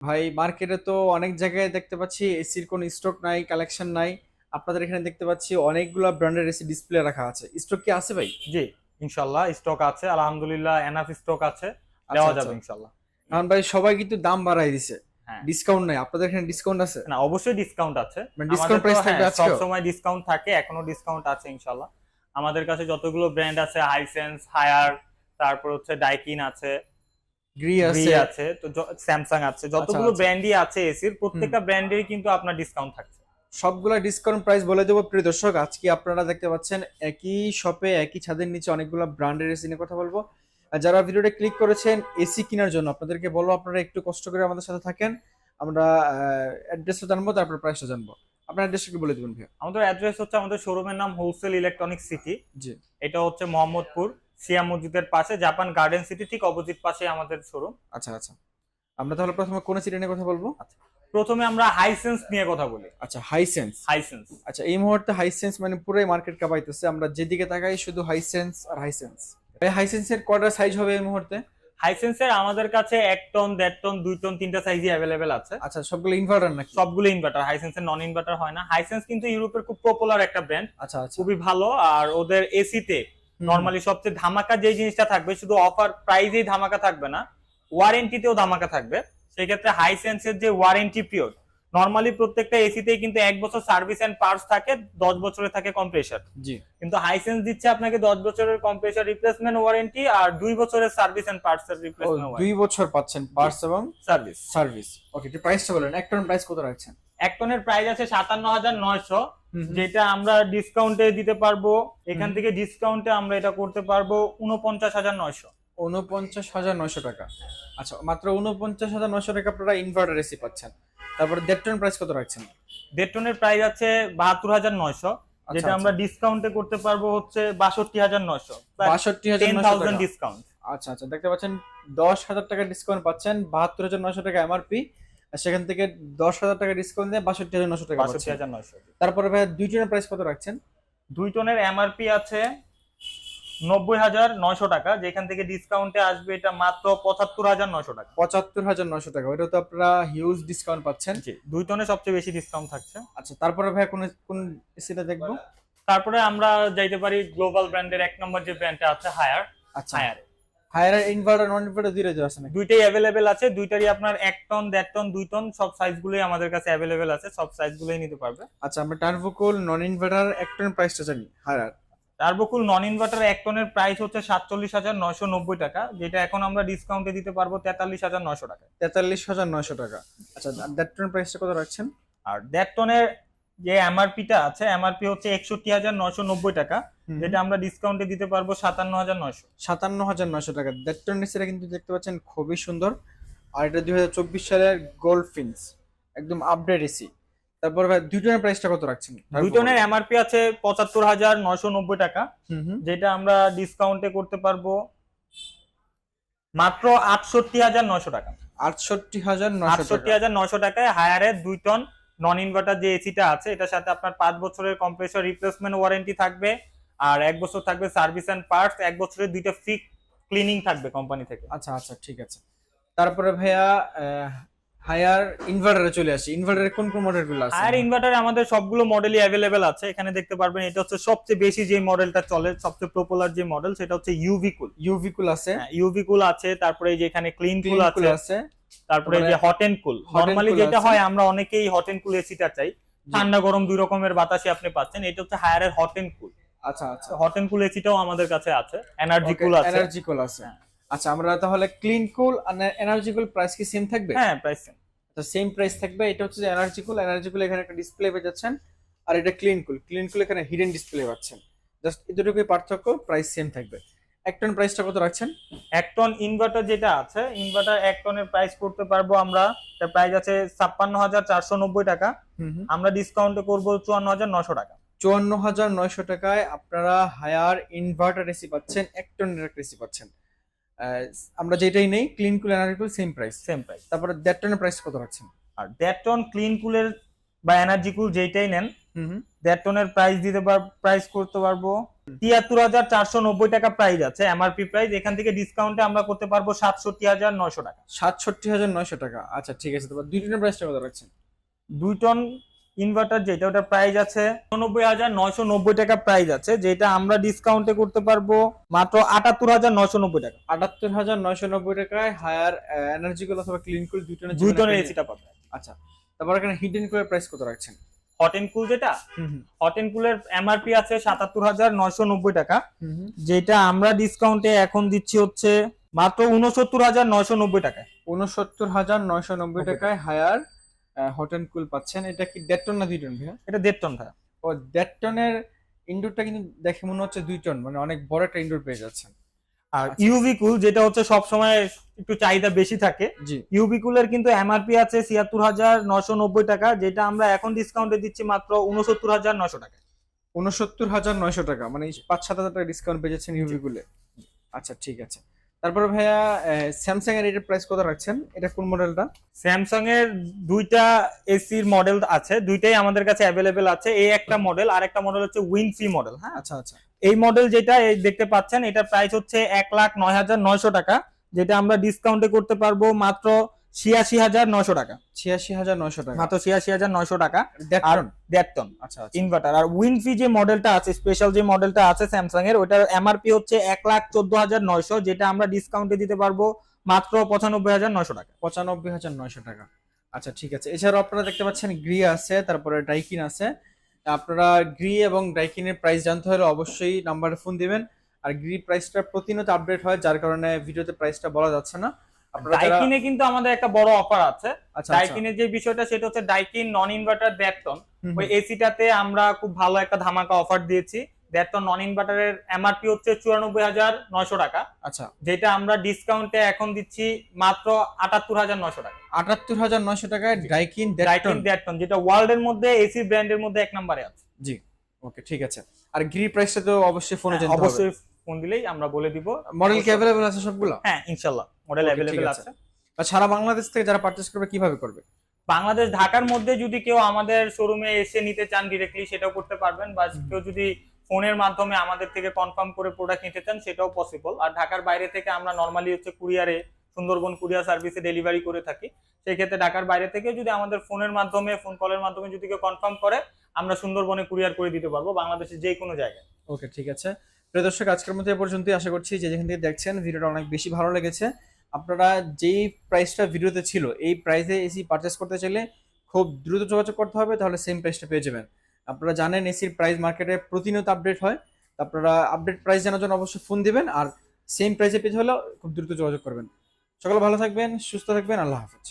ভাই মার্কেটে তো অনেক জায়গায় দেখতে পাচ্ছি এসির কোনো স্টক নাই, কালেকশন নাই। আপনাদের এখানে দেখতে পাচ্ছি অনেকগুলা ব্র্যান্ডের এসি ডিসপ্লে রাখা আছে, স্টক কি আছে ভাই? জি, ইনশাল্লাহ স্টক আছে, আলহামদুলিল্লাহ এনাফ স্টক আছে, আচ্ছা দেওয়া আচ্ছা। যাবে ইনশাল্লাহ। কারণ ভাই সবাই কিন্তু দাম বাড়াই দিছে, হ্যাঁ, ডিসকাউন্ট নাই। আপনাদের এখানে ডিসকাউন্ট আছে? না অবশ্যই ডিসকাউন্ট আছে। মানে আমাদের ডিসকাউন্ট তো প্রাইস হ্যাঁ থাকবে সব আজকেও? সময় ডিসকাউন্ট থাকে, এখনো ডিসকাউন্ট আছে ইনশাল্লাহ। আমাদের কাছে যতগুলো ব্র্যান্ড আছে, হাইসেন্স, হায়ার, তারপর হচ্ছে ডাইকিন আছে, গ্রি গ্রি আছে। আছে, তো স্যামসাং আছে, আচ্ছা যতগুলো আচ্ছা। ব্র্যান্ডই আছে এসির হুম। প্রত্যেকটা ব্র্যান্ডেরই কিন্তু আপনার ডিসকাউন্ট থাকছে। সবগুলা ডিসকাউন্ট প্রাইস বলে দেবো প্রিয় দর্শক। আজকে আপনারা দেখতে পাচ্ছেন একই শপে একই ছাদের নিচে অনেকগুলো ব্র্যান্ডের এসি নিয়ে কথা বলবো। আর যারা ভিডিওটা ক্লিক করেছেন এসি কেনার জন্য, আপনাদেরকে বলবো আপনারা একটু কষ্ট করে আমাদের সাথে থাকেন। আমরা অ্যাড্রেসটা জানবো, তারপর প্রাইসটা জানবো। আপনার অ্যাড্রেসটা কি বলে দিবেন ভাইয়া? আমাদের অ্যাড্রেস হচ্ছে, আমাদের শোরুমের নাম হোলসেল ইলেকট্রনিক সিটি। জি। এটা হচ্ছে মোহাম্মদপুর সিয়া মসজিদের পাশে, জাপান গার্ডেন সিটি ঠিক অপোজিট পাশে আমাদের শোরুম। আচ্ছা আচ্ছা। আমরা তাহলে প্রথমে কোন সিটি নিয়ে কথা বলবো? আচ্ছা, প্রথমে আমরা হাইসেন্স নিয়ে কথা বলি। আচ্ছা, হাইসেন্স। হাইসেন্স আচ্ছা, এই মুহূর্তে হাইসেন্স মানে পুরোই মার্কেট কাঁপাইতেছে, আমরা যেদিকে তাকাই শুধু হাইসেন্স আর হাইসেন্স। এই হাইসেন্সের কয়টা সাইজ হবে এই মুহূর্তে? হাইসেন্সের আমাদের কাছে 1 টন, 1.5 টন, 2 টন, 3টা সাইজই অ্যাভেলেবেল আছে। আচ্ছা, সবগুলো ইনভার্টার নাকি? সবগুলো ইনভার্টার, হাইসেন্সের নন ইনভার্টার হয় না। হাইসেন্স কিন্তু ইউরোপের খুব পপুলার একটা ব্র্যান্ড, আচ্ছা আচ্ছা। খুবই ভালো। আর ওদের এসিতে হুম হুম। নরমালি সবচেয়ে ধামাকা যে জিনিসটা থাকবে, শুধু অফার প্রাইজেই ধামাকা থাকবে না, ওয়ারেন্টিতেও ধামাকা থাকবে। সেক্ষেত্রে হাইসেন্সের যে ওয়ারেন্টি পিরিয়ড, নরমালি প্রত্যেকটা এসিতেই কিন্তু 1 বছর সার্ভিস এন্ড পার্টস থাকে, 10 বছরের থাকে কম্প্রেসার। জি। কিন্তু হাইসেন্স দিচ্ছে আপনাকে 10 বছরের কম্প্রেসার রিপ্লেসমেন্ট ওয়ারেন্টি আর 2 বছরের সার্ভিস এন্ড পার্টস এর ও, রিপ্লেসমেন্ট 2 বছর পাচ্ছেন পার্টস এবং সার্ভিস। সার্ভিস। ওকে, একটু প্রাইসটা বলেন, এক টন প্রাইস কত রাখছেন? 1 টনের প্রাইস আছে 57,900, হুম হুম। যেটা আমরা ডিসকাউন্টে দিতে পারবো। এখান হুম। থেকে ডিসকাউন্টে আমরা এটা করতে পারবো 49,900। 49,900 টাকা। আচ্ছা, মাত্র 49,900 টাকা আপনারা ইনভার্টার এসি পাচ্ছেন। তারপরে দেড় টন প্রাইস কত রাখছেন? 1.5 টনের প্রাইস আছে 72,900, আচ্ছা যেটা আচ্ছা। আমরা ডিসকাউন্টে করতে পারবো হচ্ছে 62,900, 62,900 10,000 টাকা। ডিসকাউন্ট। আচ্ছা আচ্ছা, দেখতে পাচ্ছেন 10,000 টাকা ডিসকাউন্ট পাচ্ছেন, 72,900 টাকা এমআরপি। আর সেখান থেকে 10,000 টাকা ডিসকাউন্ট দিয়ে 62,900 টাকা পাচ্ছেন। 62,900। তারপরে ভাই 2 টনের প্রাইস কত রাখছেন? 2 টনের এমআরপি আছে 90,900 টাকা, যেখান থেকে ডিসকাউন্টে আসবে এটা মাত্র 75,900 টাকা। 75,900 টাকা, ওইটা তো আপনারা হিউজ ডিসকাউন্ট পাচ্ছেন। জি, 2 টনে সবচেয়ে বেশি ডিসকাউন্ট থাকছে। আচ্ছা, তারপরে ভাই কোন কোন এসিটা দেখবো? তারপরে আমরা যাইতে পারি গ্লোবাল ব্র্যান্ডের 1 নম্বর যে ব্র্যান্ডটা আছে, হায়ার। আচ্ছা। হায়ারে হায়ার ইনভার্টার নন ইনভার্টার দুইটা আছে নাকি? দুইটাই অ্যাভেলেবেল আছে, দুইটারই আপনার 1 টন, 1.5 টন, 2 টন সব সাইজগুলোই আমাদের কাছে অ্যাভেলেবেল আছে, সব সাইজগুলোই নিতে পারবে। আচ্ছা, আমরা টার্বোকুল নন ইনভার্টার এক টন প্রাইসটা জানি হায়ার। টার্বোকুল নন ইনভার্টার 1 টনের প্রাইস হচ্ছে 47,990 টাকা, যেটা এখন আমরা ডিসকাউন্টে দিতে পারবো 43,900 টাকা। 43,900 টাকা। আচ্ছা, দেড় টন প্রাইসটা কত রাখছেন? আর 1.5 টনের যে এমআরপিটা আছে, এমআরপি হচ্ছে 61,990 টাকা, হুম। যেটা আমরা ডিসকাউন্টে দিতে পারবো 57,900। 57,900 টাকা। দেড় টন এসিটা কিন্তু দেখতে পাচ্ছেন খুবই সুন্দর। আর এটা 2024 সালের গোল্ড ফিন্স, একদম আপডেট এসি। তারপর ভাই 2 টনের প্রাইসটা কত রাখছেন? 2 টনের এমআরপি আছে 75,990 টাকা, হুম হুম। যেটা আমরা ডিসকাউন্টে করতে পারবো মাত্র 68,900 টাকা। 68,900 টাকা। 68,900 টাকায় হায়ারের 2 টন নন ইনভার্টার যে এসিটা আছে, এটার সাথে আপনার 5 বছরের কম্প্রেসর রিপ্লেসমেন্ট ওয়ারেন্টি থাকবে, আর 1 বছর থাকবে সার্ভিস অ্যান্ড পার্টস, 1 বছরের 2টা ফ্রি ক্লিনিং থাকবে কোম্পানি থেকে। আচ্ছা আচ্ছা, ঠিক আছে। তারপরে ভাইয়া হায়ার ইনভার্টারে চলে আসি। ইনভার্টারের কোন কোন মডেলগুলো আছে? হায়ার ইনভার্টারে আমাদের সবগুলো মডেলই অ্যাভেলেবেল আছে, এখানে দেখতে পারবেন। এটা হচ্ছে সবচেয়ে বেশি যে মডেলটা চলে, সবচেয়ে পপুলার যে মডেল, সেটা হচ্ছে ইউভি কুল। ইউভি কুল আছে। ইউভি কুল আছে, তারপরে এই যে এখানে ক্লিন কুল ক্লিন কুল আছে, আছে। তারপরে এই তারপরে যে hot and cool. Hot and normally cool যেটা আছে। হয়, আমরা অনেকেই হট এন্ড কুল এসিটা চাই, ঠান্ডা গরম দুই রকমের বাতাসই আপনি পাচ্ছেন। এটা হচ্ছে হায়ারের হট এন্ড কুল। আচ্ছা আচ্ছা। হট এন্ড কুল এসিটাও আমাদের কাছে আছে, এনার্জি ওকে, কুল আছে। এনার্জি কুল আছে। আচ্ছা, আমরা তাহলে ক্লিন কুল আর এনার্জি কুল প্রাইস কি সেম থাকবে? হ্যাঁ, প্রাইস সেম। তো সেম প্রাইস থাকবে। এটা হচ্ছে যে এনার্জি কুল। এনার্জি কুল এখানে একটা ডিসপ্লে পেয়ে যাচ্ছেন। আর এটা ক্লিন কুল। ক্লিন কুল এখানে হিডেন ডিসপ্লে পাচ্ছেন। জাস্ট এতটুকুই পার্থক্য, প্রাইস সেম থাকবে। এক টন প্রাইসটা কত রাখছেন? 1 টন ইনভার্টার যেটা আছে, ইনভার্টার 1 টনের প্রাইস করতে পারবো আমরা, তার প্রাইস আছে 56,490 টাকা, হুম হুম। আমরা ডিসকাউন্টে করবো 54,900 টাকা। 54,900 টাকায় আপনারা হায়ার ইনভার্টার এসি পাচ্ছেন, এক টনের একটা এসি পাচ্ছেন। আহ, আমরা যেটাই নেই ক্লিন কুল এনার্জি কুল সেম প্রাইস। Same price. তারপরে দেড় টনের প্রাইস কত রাখছেন? আর 1.5 টন ক্লিন কুলের বা এনার্জি কুল যেটাই নেন, হুম হুম। 1.5 টনের প্রাইস করতে পারবো ৭৩,৪৯০ টাকা প্রাইস আছে এমআরপি প্রাইস, এখান থেকে ডিসকাউন্টে আমরা করতে পারবো ৬৭,৯০০ টাকা। ৬৭,৯০০ টাকা, আচ্ছা ঠিক আছে। তারপর 2 টনের প্রাইসটা কত রাখছেন? 2 টন ইনভার্টার যেটা, ওটার প্রাইস আছে ৯৯,৯৯০ টাকা প্রাইস আছে, যেটা আমরা ডিসকাউন্টে করতে পারবো মাত্র ৭৮,৯৯০ টাকা। ৭৮,৯৯০ টাকায় হায়ার এনার্জি কুল অথবা ক্লিন কুল 2 টনের এসিটা পাবে। আচ্ছা, তারপর এখানে হিডেন কুলের প্রাইস কত রাখছেন? হট এন্ড কুল যেটা, হট এন্ড কুলের এমআরপি আছে ৭৭,৯৯০ টাকা, যেটা আমরা ডিসকাউন্টে এখন দিচ্ছি হচ্ছে মাত্র ৬৯,৯৯০ টাকায়। ৬৯,৯৯০ টাকায় হায়ার হট এন্ড কুল পাচ্ছেন। এটা কি 1.5 টন না 2 টন ভাইয়া? এটা 1.5 টন ভাই। ও 1.5 টনের ইনডোরটা কিন্তু দেখে মনে হচ্ছে 2 টন, মানে অনেক বড় একটা ইনডোর পেয়ে যাচ্ছেন। আর ইউভি কুল যেটা হচ্ছে সব সময় একটু চাহিদা বেশি থাকে, জি, ইউভি কুলের কিন্তু এমআরপি আছে ৭৬,৯৯০ টাকা, যেটা আমরা এখন ডিসকাউন্টে দিচ্ছি মাত্র ৬৯,৯০০ টাকা। ৬৯,৯০০ টাকা, মানে ৫-৭ হাজার টাকা ডিসকাউন্ট পেয়ে যাচ্ছেন ইউভি কুলে। আচ্ছা ঠিক আছে। তারপরে ভাইয়া স্যামসাং এর এটার প্রাইস কত রাখছেন? এটা কোন মডেলটা? স্যামসাং এর দুইটা এসির মডেল আছে, দুইটাই আমাদের কাছে অ্যাভেলেবেল আছে। এই একটা মডেল, আর একটা মডেল হচ্ছে উইনফ্রি মডেল। হ্যাঁ, আচ্ছা আচ্ছা। এই মডেল যেটা এই দেখতে পাচ্ছেন, এটার প্রাইস হচ্ছে ১,০৯,৯০০ টাকা, যেটা আমরা ডিসকাউন্টে করতে পারবো মাত্র ৮৬,৯০০ টাকা। ৮৬,৯০০ টাকা, মাত্র ৮৬,৯০০ টাকা। 1.5 আর টন। ১.৫ টন আচ্ছা আচ্ছা। ইনভার্টার। আর উইনফ্রি যে মডেলটা আছে, স্পেশাল যে মডেলটা আছে স্যামসাং এর, ওটার এমআরপি হচ্ছে ১,১৪,৯০০, যেটা আমরা ডিসকাউন্টে দিতে পারবো মাত্র ৯৫,৯০০ টাকা। ৯৫,৯০০ টাকা। আচ্ছা ঠিক আছে। এছাড়াও আপনারা দেখতে পাচ্ছেন গ্রি আছে, তারপরে ডাইকিন আছে। আপনারা গ্রি এবং ডাইকিনের প্রাইস জানতে হলে অবশ্যই নাম্বারে ফোন দিবেন। আর গ্রি প্রাইসটা প্রতিনিয়ত আপডেট হয়, যার কারণে ভিডিওতে প্রাইসটা বলা যাচ্ছে না। আপনারা যারা ডাইকিনে কিন্তু আমাদের একটা বড় অফার আছে। আচ্ছা ডাইকিনের যে বিষয়টা, সেটা হচ্ছে ডাইকিন নন ইনভার্টার ১.৫ টন। ওই এসিটাতে আমরা খুব ভালো একটা ধামাকা অফার দিয়েছি। ১.৫ টন নন ইনভার্টারের এমআরপি হচ্ছে ৯৪,৯০০ টাকা। আচ্ছা, যেটা আমরা ডিসকাউন্টে এখন দিচ্ছি মাত্র ৭৮,৯০০ টাকা। ৭৮,৯০০ টাকায় ডাইকিন ডাইকিন ১.৫ টন, যেটা ওয়ার্ল্ড এর মধ্যে এসি ব্র্যান্ডের মধ্যে ১ নম্বরে আছে। জি, ওকে ঠিক আছে। আর গ্রি প্রাইসটা তো অবশ্যই ফোনে জানতে হবে। অবশ্যই ফোন দিলেই আমরা বলে দিব। মডেল কি अवेलेबल আছে সবগুলো? হ্যাঁ, ইনশাআল্লাহ মডেল Okay, अवेलेबल ঠিক আছে। আর সারা বাংলাদেশ থেকে যারা পারচেজ করবে কিভাবে করবে? বাংলাদেশ ঢাকার মধ্যে যদি কেউ আমাদের শোরুমে এসে নিতে চান ডিরেক্টলি, সেটাও করতে পারবেন, বা কেউ যদি ফোনের মাধ্যমে আমাদের থেকে কনফার্ম করে প্রোডাক্ট নিতে চান, সেটাও পসিবল। আর ঢাকার বাইরে থেকে আমরা নরমালি হচ্ছে কুরিয়ারে, সুন্দরবন কুরিয়ার সার্ভিসে ডেলিভারি করে থাকি। সেই ক্ষেত্রে ঢাকার বাইরে থেকে যদি আমাদের ফোনের মাধ্যমে, ফোন কলের মাধ্যমে যদি কেউ কনফার্ম করে, আমরা সুন্দরবনে কুরিয়ার করে দিতে পারবো বাংলাদেশের যে কোনো জায়গায়। ওকে ঠিক আছে। প্রিয় দর্শক, আজকের মতো এ পর্যন্তই। আশা করছি যে যেখান থেকে দেখছেন ভিডিওটা অনেক বেশি ভালো লেগেছে। আপনারা যেই প্রাইসটা ভিডিওতে ছিল, এই প্রাইসে এসি পারচেস করতে চাইলে খুব দ্রুত যোগাযোগ করতে হবে, তাহলে সেম প্রাইসটা পেয়ে যাবেন। আপনারা জানেন এসির প্রাইস মার্কেটে প্রতিনিয়ত আপডেট হয়। আপনারা আপডেট প্রাইস জানার জন্য অবশ্যই ফোন দিবেন, আর সেম প্রাইসে পেতে হলে খুব দ্রুত যোগাযোগ করবেন। সকলে ভালো থাকবেন, সুস্থ থাকবেন, আল্লাহ হাফেজ।